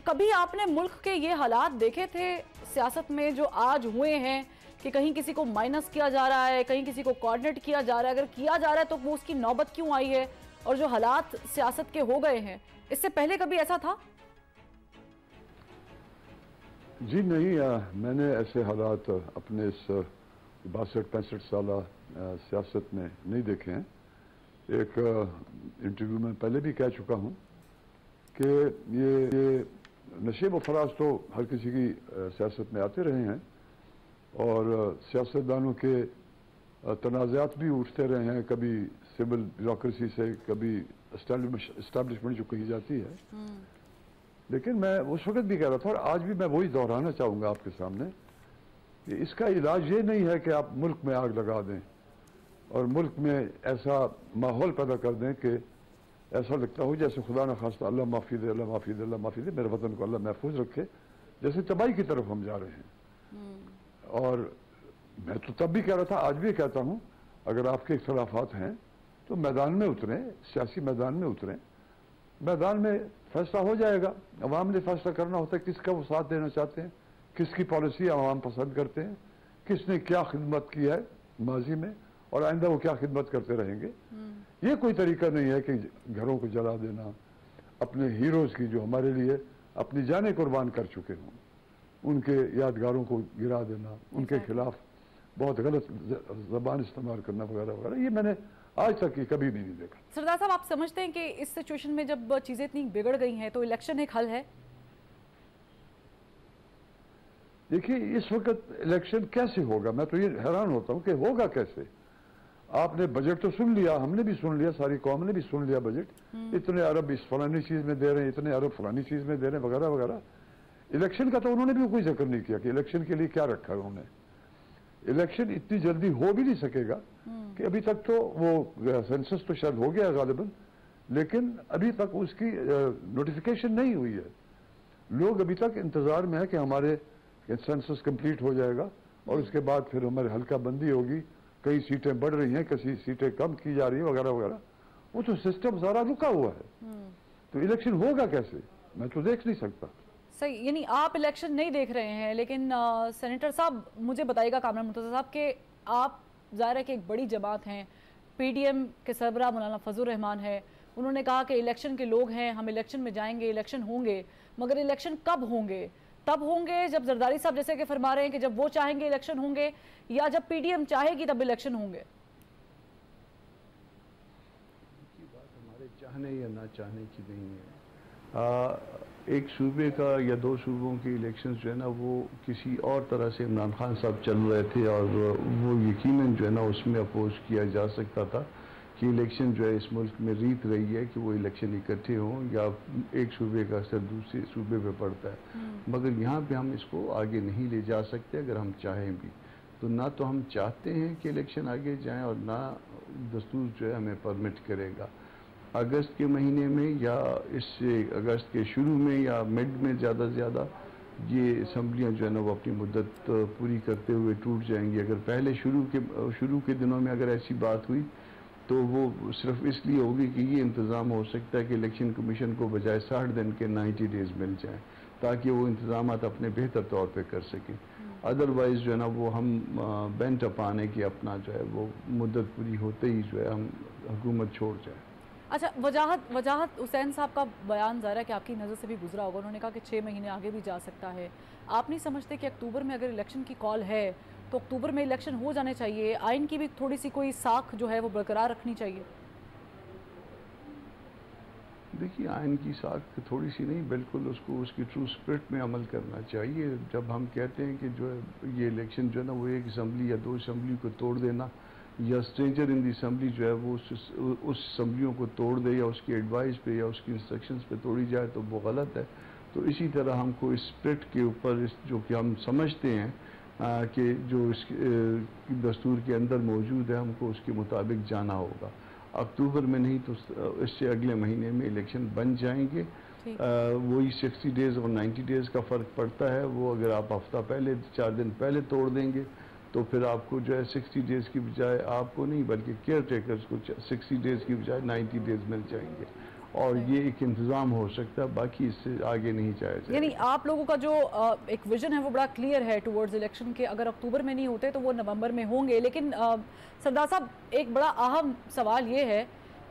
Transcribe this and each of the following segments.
کبھی آپ نے ملک کے یہ حالات دیکھے تھے سیاست میں جو آج ہوئے ہیں کہ کہیں کسی کو مائنس کیا جا رہا ہے, کہیں کسی کو کوارڈینیٹ کیا جا رہا ہے؟ اگر کیا جا رہا ہے تو وہ اس کی نوبت کیوں آئی ہے؟ اور جو حالات سیاست کے ہو گئے ہیں, اس سے پہلے کبھی ایسا تھا؟ جی نہیں, میں نے ایسے حالات اپنے اس 62-65 سالہ سیاست میں نہیں دیکھے ہیں. ایک انٹرویو میں پہلے بھی کہہ چکا ہوں کہ یہ نشیب و فراز تو ہر کسی کی سیاست میں آتے رہے ہیں, اور سیاستدانوں کے تنازعات بھی اٹھتے رہے ہیں, کبھی سول بیوروکریسی سے, کبھی اسٹیبلشمنٹ جو کہی جاتی ہے. لیکن میں اس وقت بھی کہہ رہا تھا, اور آج بھی میں وہی دہرانا چاہوں گا آپ کے سامنے, کہ اس کا علاج یہ نہیں ہے کہ آپ ملک میں آگ لگا دیں اور ملک میں ایسا ماحول پیدا کر دیں کہ ایسا لگتا ہو جیسے خدا نہ خواستہ اللہ معافی دے, اللہ معافی دے, اللہ معافی دے, میرے وطن کو اللہ محفوظ رکھے, جیسے تباہی کی طرف ہم جا رہے ہیں. اور میں تو تب بھی کہہ رہا تھا, آج بھی کہتا ہوں, اگر آپ کے اختلافات ہیں تو میدان میں اتریں, سیاسی میدان میں اتریں, میدان میں فیصلہ ہو جائے گا. عوام نے فیصلہ کرنا ہوتا ہے کس کا وہ ساتھ دینا چاہتے ہیں, کس کی پالیسی عوام پسند کرتے ہیں, کس نے کیا خدمت کی ہے ماضی میں اور آئندہ وہ کیا خدمت کرتے رہیں گے. یہ کوئی طریقہ نہیں ہے کہ گھروں کو جلا دینا, اپنے ہیروز کی جو ہمارے لیے اپنی جانیں قربان کر چکے ہوں ان کے یادگاروں کو گرا دینا, ان کے خلاف بہت غلط زبان استعمال کرنا وغیرہ وغیرہ. یہ میں نے آج تک یہ کبھی بھی نہیں دیکھا. سردار صاحب, آپ سمجھتے ہیں کہ اس سچویشن میں جب چیزیں اتنی بگڑ گئی ہیں تو الیکشن ایک حل ہے؟ دیکھیے, اس وقت الیکشن کیسے ہوگا, میں تو یہ حیران ہوتا ہوں کہ ہوگا کیسے. آپ نے بجٹ تو سن لیا, ہم نے بھی سن لیا, ساری قوم نے بھی سن لیا بجٹ, اتنے ارب اس فلانی چیز میں دے رہے ہیں, اتنے ارب فلانی چیز میں دے رہے ہیں وغیرہ وغیرہ. الیکشن کا تو انہوں نے بھی کوئی ذکر نہیں کیا کہ الیکشن کے لیے کیا رکھا ہے انہوں نے. الیکشن اتنی جلدی ہو بھی نہیں سکے گا کہ ابھی تک تو وہ سینسس تو شاید ہو گیا ہے غالباً, لیکن ابھی تک اس کی نوٹیفیکیشن نہیں ہوئی ہے. لوگ ابھی تک انتظار میں ہے کہ ہمارے سینسس کمپلیٹ ہو جائے گا اور اس کے بعد پھر ہمارے حلقہ بندی ہوگی, کئی سیٹیں بڑھ رہی ہیں, کئی سیٹیں کم کی جا رہی ہیں وغیرہ وغیرہ. وہ تو سسٹم سارا رکا ہوا ہے, تو الیکشن ہوگا کیسے میں تو دیکھ نہیں سکتا. صحیح, یعنی آپ الیکشن نہیں دیکھ رہے ہیں, لیکن سینیٹر صاحب مجھے بتائیے گا, کامران مرتضیٰ صاحب, کہ آپ ظاہر ہے کہ ایک بڑی جماعت ہیں, پی ڈی ایم کے سربراہ مولانا فضل الرحمان ہے, انہوں نے کہا کہ الیکشن کے لوگ ہیں, ہم الیکشن میں جائیں گے, الیکشن ہوں گے, مگر الیکشن کب ہوں گے؟ تب ہوں گے جب زرداری صاحب جیسے کہ فرما رہے ہیں کہ جب وہ چاہیں گے الیکشن ہوں گے, یا جب پی ڈی ایم چاہے گی تب الیکشن ہوں گے؟ بات ہمارے چاہنے یا نہ چاہنے کی نہیں ہے. ایک صوبے کا یا دو صوبوں کے الیکشنز جو ہے نا, وہ کسی اور طرح سے عمران خان صاحب چل رہے تھے, اور وہ یقیناً جو ہے نا اس میں اپوز کیا جا سکتا تھا کہ الیکشن جو ہے اس ملک میں ریت رہی ہے کہ وہ الیکشن اکٹھے ہوں یا ایک صوبے کا اثر دوسرے صوبے پہ پڑتا ہے. مگر یہاں پہ ہم اس کو آگے نہیں لے جا سکتے اگر ہم چاہیں بھی. تو نہ تو ہم چاہتے ہیں کہ الیکشن آگے جائیں اور نہ دستور جو ہے ہمیں پرمٹ کرے گا. اگست کے مہینے میں یا اس سے اگست کے شروع میں یا مڈ میں زیادہ سے زیادہ یہ اسمبلیاں جو ہے نا وہ اپنی مدت پوری کرتے ہوئے ٹوٹ جائیں گی. اگر پہلے شروع کے دنوں میں اگر ایسی بات ہوئی تو وہ صرف اس لیے ہوگی کہ یہ انتظام ہو سکتا ہے کہ الیکشن کمیشن کو بجائے 60 دن کے 90 ڈیز مل جائیں تاکہ وہ انتظامات اپنے بہتر طور پہ کر سکیں. ادروائز جو ہے نا وہ ہم بینٹ اپ آنے کی اپنا جو ہے وہ مدت پوری ہوتے ہی جو ہے ہم حکومت چھوڑ جائیں. اچھا, وجاہت حسین صاحب کا بیان ظاہر ہے کہ آپ کی نظر سے بھی گزرا ہوگا, انہوں نے کہا کہ 6 مہینے آگے بھی جا سکتا ہے. آپ نہیں سمجھتے کہ اکتوبر میں اگر الیکشن کی کال ہے تو اکتوبر میں الیکشن ہو جانے چاہیے؟ آئین کی بھی تھوڑی سی کوئی ساکھ جو ہے وہ برقرار رکھنی چاہیے. دیکھیے, آئین کی ساکھ تھوڑی سی نہیں, بالکل اس کو اس کی ٹرو اسپرٹ میں عمل کرنا چاہیے. جب ہم کہتے ہیں کہ جو ہے یہ الیکشن جو ہے نا وہ ایک اسمبلی یا 2 اسمبلی کو توڑ دینا یا اسٹرینجر ان دی اسمبلی جو ہے وہ اس اسمبلیوں کو توڑ دے یا اس کی ایڈوائز پہ یا اس کی انسٹرکشنز پہ توڑی جائے تو وہ غلط ہے. تو اسی طرح ہم کو اسپرٹ کے اوپر جو کہ ہم سمجھتے ہیں کہ جو اس دستور کے اندر موجود ہے ہم کو اس کے مطابق جانا ہوگا. اکتوبر میں نہیں تو اس سے اگلے مہینے میں الیکشن بن جائیں گے. وہی 60 ڈیز اور 90 ڈیز کا فرق پڑتا ہے. وہ اگر آپ ہفتہ پہلے 4 دن پہلے توڑ دیں گے تو پھر آپ کو جو ہے 60 ڈیز کی بجائے آپ کو نہیں بلکہ کیئر ٹیکرز کو 60 ڈیز کی بجائے 90 ڈیز مل جائیں گے. اور یہ ایک انتظام ہو سکتا ہے، باقی اس سے آگے نہیں جایا جائے. یعنی آپ لوگوں کا جو ایک ویژن ہے وہ بڑا کلیئر ہے ٹورڈز الیکشن کے، اگر اکتوبر میں نہیں ہوتے تو وہ نومبر میں ہوں گے. لیکن سردار صاحب ایک بڑا اہم سوال یہ ہے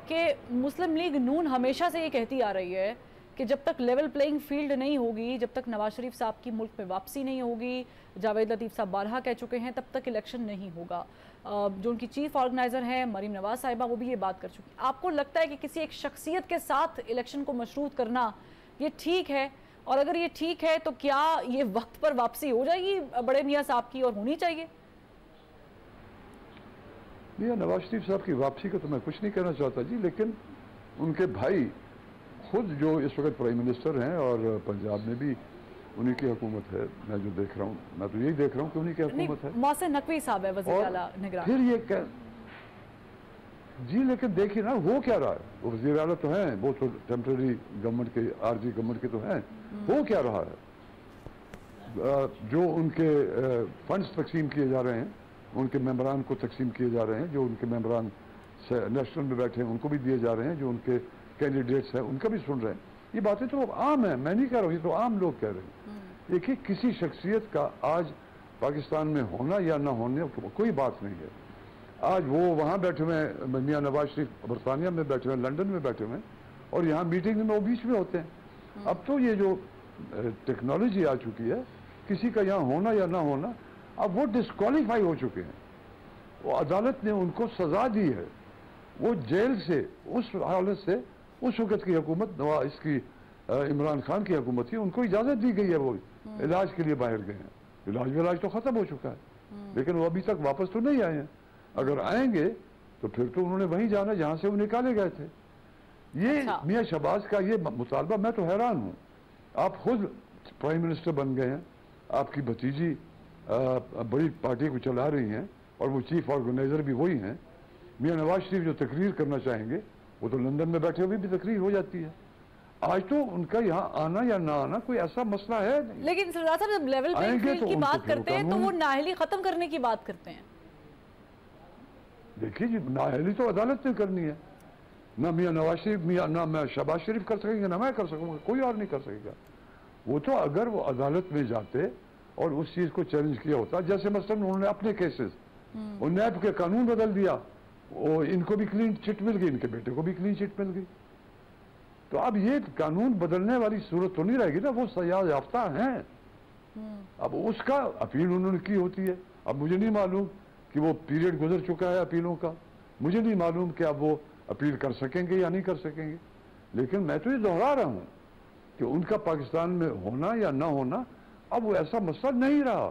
کہ مسلم لیگ نون ہمیشہ سے یہ کہتی آ رہی ہے کہ جب تک لیول پلینگ فیلڈ نہیں ہوگی، جب تک نواز شریف صاحب کی ملک میں واپسی نہیں ہوگی، جاوید لطیف صاحب بارہا کہہ چکے ہیں، تب تک الیکشن نہیں ہوگا. جو ان کی چیف آرگنائزر ہیں مریم نواز صاحبہ، وہ بھی یہ بات کر چکی. آپ کو لگتا ہے کہ کسی ایک شخصیت کے ساتھ الیکشن کو مشروط کرنا یہ ٹھیک ہے؟ اور اگر یہ ٹھیک ہے تو کیا یہ وقت پر واپسی ہو جائے گی بڑے میاں صاحب کی، اور ہونی چاہیے؟ میاں نواز شریف صاحب کی واپسی کو تو میں کچھ نہیں کہنا چاہتا جی، لیکن ان کے بھائی خود جو اس وقت پرائم منسٹر ہیں اور پنجاب میں بھی انہی کی حکومت ہے، میں جو دیکھ رہا ہوں، میں تو یہی دیکھ رہا ہوں کہ انہی کی حکومت ہے. محسن نقوی صاحب ہے وزیر اعلیٰ نگران. پھر یہ جی لیکن دیکھیے نا ہو کیا رہا ہے. وہ وزیر اعلیٰ تو ہیں، وہ تو ٹیمپرری گورنمنٹ کے، عارضی گورنمنٹ کے تو ہیں. ہو کیا رہا ہے؟ جو ان کے فنڈز تقسیم کیے جا رہے ہیں، ان کے ممبران کو تقسیم کیے جا رہے ہیں، جو ان کے ممبران نیشنل میں بیٹھے ہیں ان کو بھی دیے جا رہے ہیں، جو ان کے کینڈیڈیٹس ہیں ان کا بھی سن رہے ہیں. یہ باتیں تو عام ہیں، میں نہیں کہہ رہا ہوں، یہ تو عام لوگ کہہ رہے ہیں. دیکھیے کسی شخصیت کا آج پاکستان میں ہونا یا نہ ہونے کوئی بات نہیں ہے. آج وہ وہاں بیٹھے ہوئے ہیں، میاں نواز شریف برطانیہ میں بیٹھے ہوئے ہیں، لنڈن میں بیٹھے ہوئے ہیں، اور یہاں میٹنگ میں وہ بیچ میں ہوتے ہیں. اب تو یہ جو ٹیکنالوجی آ چکی ہے، کسی کا یہاں ہونا یا نہ ہونا اب وہ ڈسکوالیفائی ہو چکے ہیں. وہ عدالت نے ان کو سزا دی ہے. وہ جیل سے اس حالت سے اس وقت کی حکومت اس کی عمران خان کی حکومت تھی، ان کو اجازت دی گئی ہے، وہ علاج کے لیے باہر گئے ہیں. علاج تو ختم ہو چکا ہے، لیکن وہ ابھی تک واپس تو نہیں آئے ہیں. اگر آئیں گے تو پھر تو انہوں نے وہیں جانا جہاں سے وہ نکالے گئے تھے. یہ میاں شہباز کا یہ مطالبہ، میں تو حیران ہوں. آپ خود پرائم منسٹر بن گئے ہیں، آپ کی بھتیجی بڑی پارٹی کو چلا رہی ہیں، اور وہ چیف آرگنائزر بھی وہی ہیں. میاں نواز شریف جو تقریر کرنا چاہیں گے وہ تو لندن میں بیٹھے ہوئے بھی تقریر ہو جاتی ہے. آج تو ان کا یہاں آنا یا نہ آنا کوئی ایسا مسئلہ ہے نہیں. لیکن سردار صاحب جب لیول پلینگ فیلڈ کی بات کرتے ہیں تو وہ نااہلی ختم کرنے کی بات کرتے ہیں. دیکھیے جی نااہلی تو عدالت نے کرنی ہے. نہ میاں نواز شریف نہ میں شہباز شریف کر سکیں گے، نہ میں کر سکوں گا، کوئی اور نہیں کر سکے گا. وہ تو اگر وہ عدالت میں جاتے اور اس چیز کو چیلنج کیا ہوتا، جیسے مثلا انہوں نے اپنے کیسز اور نیب کے قانون بدل دیا، ان کو بھی کلین چٹ مل گئی، ان کے بیٹے کو بھی کلین چٹ مل گئی. تو اب یہ قانون بدلنے والی صورت تو نہیں رہے گی نا. وہ سزا یافتہ ہیں، اب اس کا اپیل انہوں نے کی ہوتی ہے. اب مجھے نہیں معلوم کہ وہ پیریڈ گزر چکا ہے اپیلوں کا، مجھے نہیں معلوم کہ اب وہ اپیل کر سکیں گے یا نہیں کر سکیں گے. لیکن میں تو یہ دہرا رہا ہوں کہ ان کا پاکستان میں ہونا یا نہ ہونا اب وہ ایسا مسئلہ نہیں رہا.